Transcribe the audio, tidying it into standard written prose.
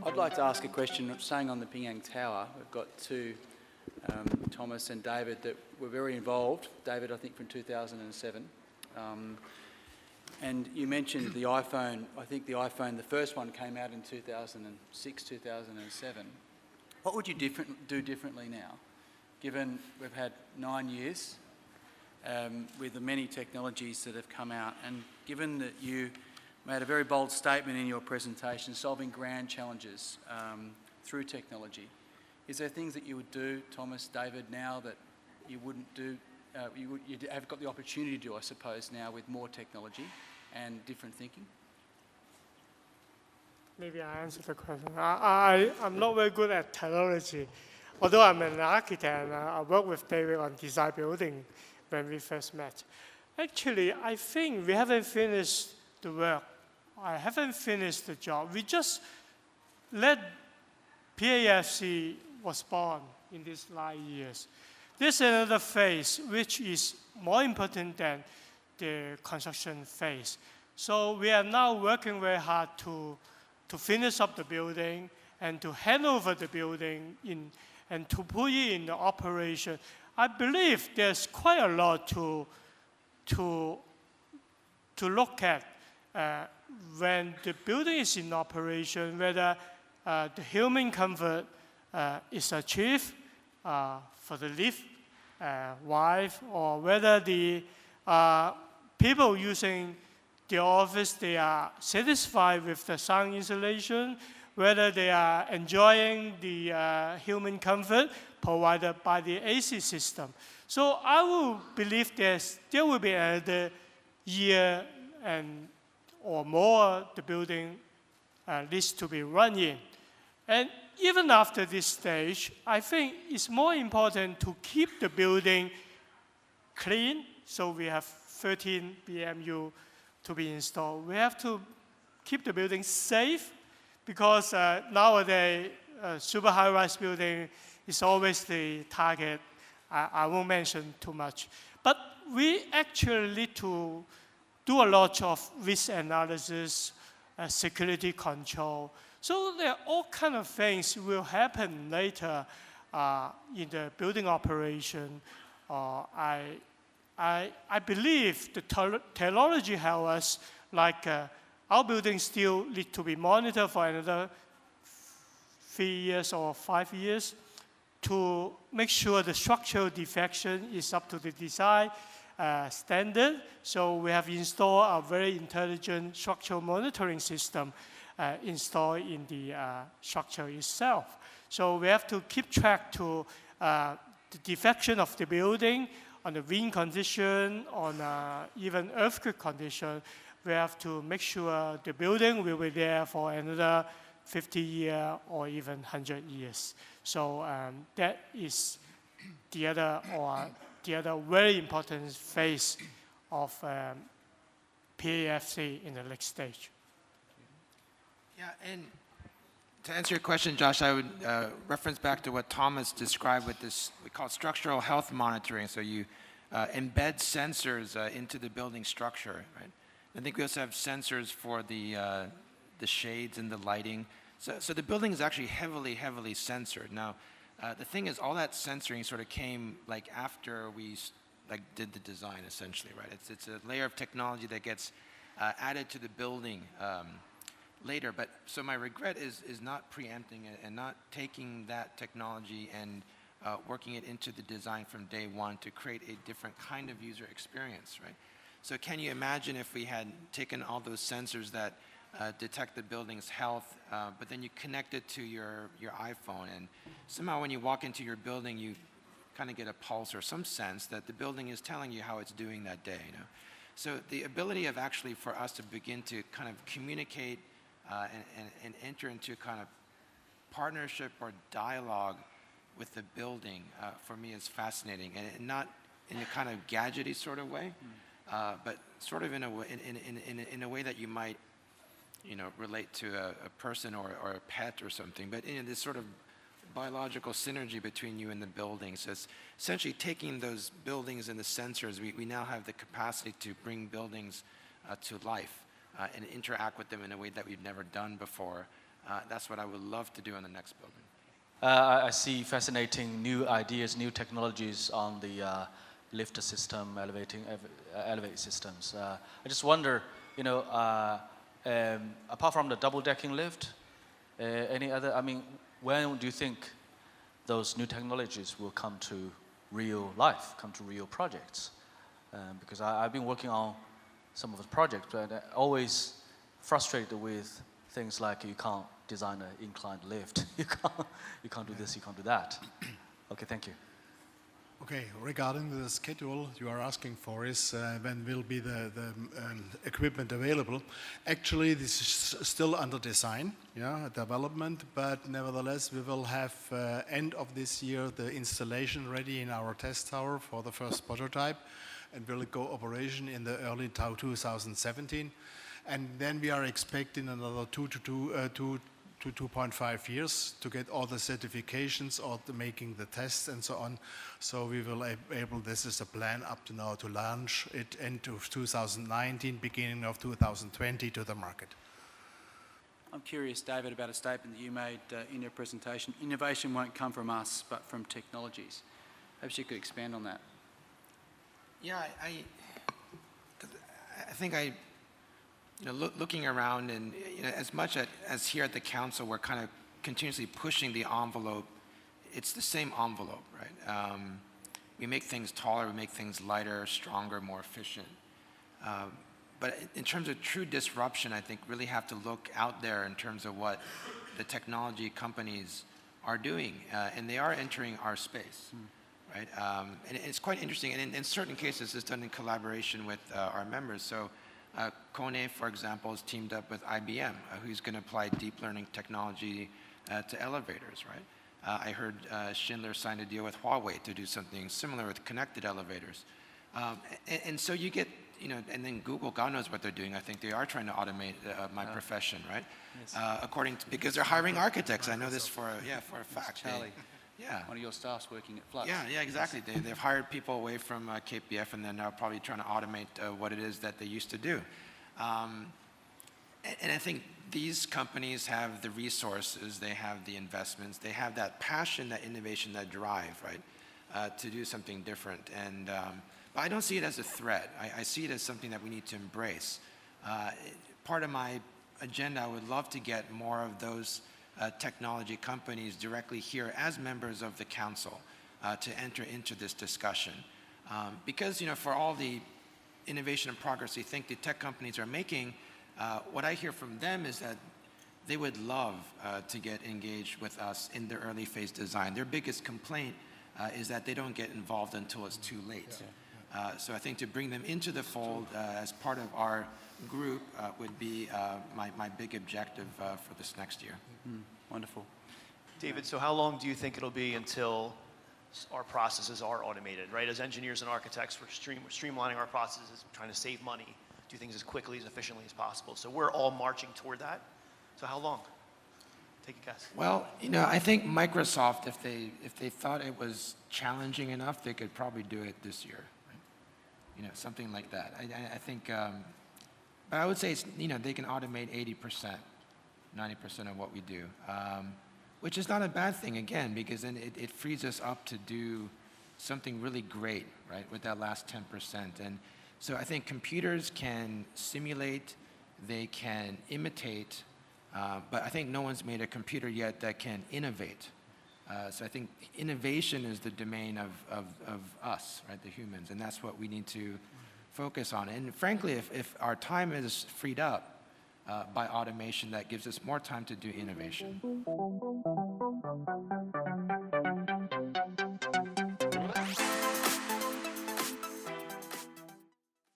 I'd like to ask a question, saying on the Ping Tower, we've got two, Thomas and David, that were very involved. David, I think, from 2007. And you mentioned the iPhone. I think the iPhone, the first one came out in 2006, 2007. What would you do differently now, given we've had 9 years with the many technologies that have come out, and given that you made a very bold statement in your presentation, solving grand challenges through technology. Is there things that you would do, Thomas, David, now that you wouldn't do, you have got the opportunity to do, I suppose, now with more technology and different thinking? Maybe I answer the question. I'm not very good at technology. Although I'm an architect and I worked with David on design building when we first met. Actually, I think we haven't finished the work. I haven't finished the job. We just let PAFC was born in these 9 years. There's another phase which is more important than the construction phase. So we are now working very hard to finish up the building and to hand over the building and to put it in the operation. I believe there's quite a lot to look at when the building is in operation, whether the human comfort is achieved for the lift, wife, or whether the people using the office, they are satisfied with the sound insulation, whether they are enjoying the human comfort provided by the AC system. So I will believe there will be another year or more the building needs to be run in. And even after this stage, I think it's more important to keep the building clean. So we have 13 BMU to be installed. We have to keep the building safe because nowadays, super high-rise building is always the target. I won't mention too much. But we actually need to do a lot of risk analysis, security control. So there are all kinds of things will happen later in the building operation. I believe the technology helps us, like our buildings still need to be monitored for another 3 years or 5 years to make sure the structural defection is up to the design standard. So we have installed a very intelligent structural monitoring system installed in the structure itself. So we have to keep track to the defection of the building, on the wind condition, on even earthquake condition. We have to make sure the building will be there for another 50 years or even 100 years. So that is the other very important phase of PAFC in the next stage. Yeah, and to answer your question, Josh, I would reference back to what Thomas described with this, we call it structural health monitoring. So you embed sensors into the building structure, right? I think we also have sensors for the shades and the lighting. So the building is actually heavily censored. Now, the thing is, all that censoring sort of came like after we did the design, essentially, right? It's a layer of technology that gets added to the building later. But so my regret is not preempting it and not taking that technology and working it into the design from day one to create a different kind of user experience, right? So can you imagine if we had taken all those sensors that detect the building's health, but then you connect it to your iPhone, and somehow when you walk into your building, you kind of get a pulse or some sense that the building is telling you how it's doing that day, you know? So the ability of actually for us to begin to kind of communicate and enter into kind of partnership or dialogue with the building, for me is fascinating, and not in a kind of gadgety sort of way, but sort of in a way that you might, you know, relate to a person or a pet or something, but in this sort of biological synergy between you and the building. So it's essentially taking those buildings and the sensors, we now have the capacity to bring buildings to life and interact with them in a way that we've never done before. That's what I would love to do in the next building. I see fascinating new ideas, new technologies on the lift system, elevate systems. I just wonder, you know, apart from the double-decking lift, any other, I mean, when do you think those new technologies will come to real life, come to real projects? Because I've been working on some of the projects, but always frustrated with things like you can't design an inclined lift. You can't do this, you can't do that. Okay, thank you. Okay, regarding the schedule you are asking for is when will be the equipment available. Actually, this is still under design, development, but nevertheless we will have end of this year the installation ready in our test tower for the first prototype, and will go operation in the early 2017. And then we are expecting another 2 to 2.5 years to get all the certifications or making the tests and so on. So we will able, this is a plan up to now, to launch it end of 2019, beginning of 2020 to the market. I'm curious, David, about a statement that you made in your presentation. Innovation won't come from us, but from technologies. Perhaps you could expand on that. Yeah, I think looking around, and as much as here at the council, we're kind of continuously pushing the envelope. It's the same envelope, right? We make things taller, we make things lighter, stronger, more efficient. But in terms of true disruption, I think really have to look out there in terms of what the technology companies are doing, and they are entering our space, right? And it's quite interesting, and in certain cases, it's done in collaboration with our members. So. Kohn, for example, is teamed up with IBM, who's going to apply deep learning technology to elevators, right? I heard Schindler signed a deal with Huawei to do something similar with connected elevators. And so you get, and then Google, God knows what they're doing. I think they are trying to automate my profession, right? Yes. Because they're hiring architects. I know this for a fact. Charlie. Yeah. One of your staff's working at Flux. Yeah, exactly. They've hired people away from KPF, and they're now probably trying to automate what it is that they used to do. And I think these companies have the resources, they have the investments, they have that passion, that innovation, that drive, right, to do something different. And but I don't see it as a threat. I see it as something that we need to embrace. Part of my agenda, I would love to get more of those technology companies directly here as members of the council to enter into this discussion. Because, for all the innovation and progress we think the tech companies are making, what I hear from them is that they would love to get engaged with us in the early phase design. Their biggest complaint is that they don't get involved until it's too late. So I think to bring them into the fold as part of our group would be my big objective for this next year. Wonderful. David, so how long do you think it'll be until our processes are automated, right? As engineers and architects, we're streamlining our processes, trying to save money, do things as quickly, as efficiently as possible. So we're all marching toward that. So how long? Take a guess. Well, I think Microsoft, if they thought it was challenging enough, they could probably do it this year, right? Something like that. I think, but I would say it's, they can automate 80%. 90% of what we do, which is not a bad thing, again, because then it frees us up to do something really great, right, with that last 10%. And so I think computers can simulate, they can imitate, but I think no one's made a computer yet that can innovate. So I think innovation is the domain of us, right, the humans, and that's what we need to focus on. And frankly, if our time is freed up, by automation, that gives us more time to do innovation.